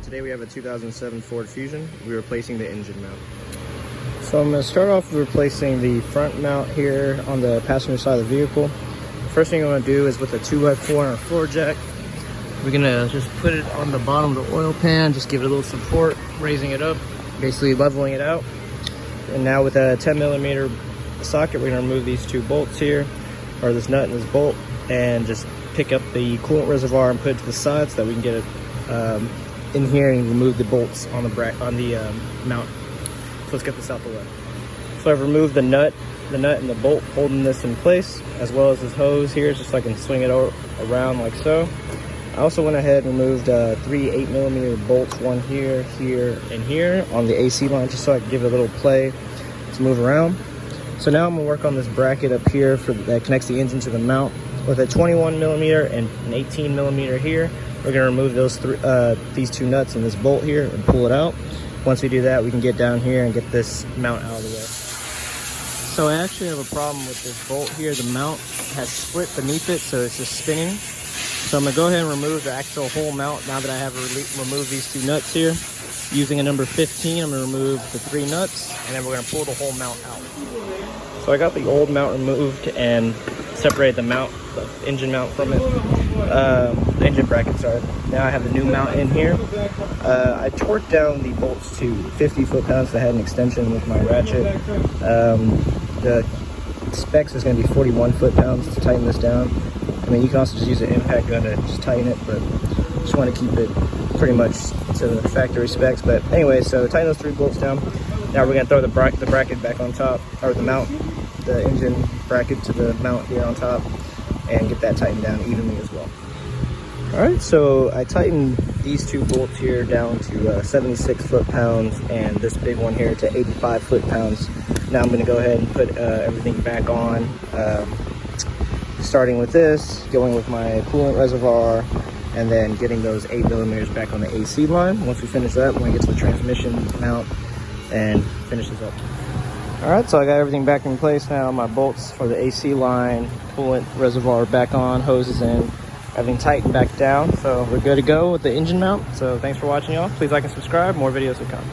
Today we have a 2007 Ford Fusion. We're replacing the engine mount. So I'm going to start off with replacing the front mount here on the passenger side of the vehicle. First thing I'm going to do is with a 2x4 on our floor jack, we're going to just put it on the bottom of the oil pan, just give it a little support, raising it up, basically leveling it out. And now with a 10mm socket, we're going to remove these two bolts here, or this nut and this bolt, and just pick up the coolant reservoir and put it to the side so that we can get it in here and remove the bolts on the mount. So let's get this out the way. So I've removed the nut and the bolt holding this in place, as well as this hose here, just so I can swing it around like so. I also went ahead and removed 3 8mm bolts, one here, here, and here on the AC line, just so I can give it a little play to move around. So now I'm gonna work on this bracket up here that connects the engine to the mount. With a 21mm and an 18mm here, we're gonna remove these two nuts and this bolt here and pull it out. Once we do that, we can get down here and get this mount out of the way. So I actually have a problem with this bolt here. The mount has split beneath it, so it's just spinning. So I'm gonna go ahead and remove the actual whole mount now that I have removed these two nuts here. Using a number 15, I'm gonna remove the 3 nuts, and then we're gonna pull the whole mount out. So I got the old mount removed and separated the engine mount from it. The engine bracket, sorry. Now I have the new mount in here. I torqued down the bolts to 50 foot-pounds. I had an extension with my ratchet. The specs is going to be 41 foot-pounds to tighten this down. I mean, you can also just use an impact gun to just tighten it, but just want to keep it pretty much to the factory specs. But anyway, so tighten those 3 bolts down. Now we're going to throw the bracket back on top, or the engine bracket to the mount here on top, and get that tightened down evenly as well. All right, so I tightened these 2 bolts here down to 76 foot-pounds and this big one here to 85 foot-pounds. Now I'm going to go ahead and put everything back on, starting with this, going with my coolant reservoir, and then getting those 8mm back on the AC line. Once we finish that, we're going to get to the transmission mount and finish this up. All right, so I got everything back in place now. My bolts for the AC line, coolant reservoir back on, hoses in, everything tightened back down. So we're good to go with the engine mount. So thanks for watching, y'all. Please like and subscribe. More videos will come.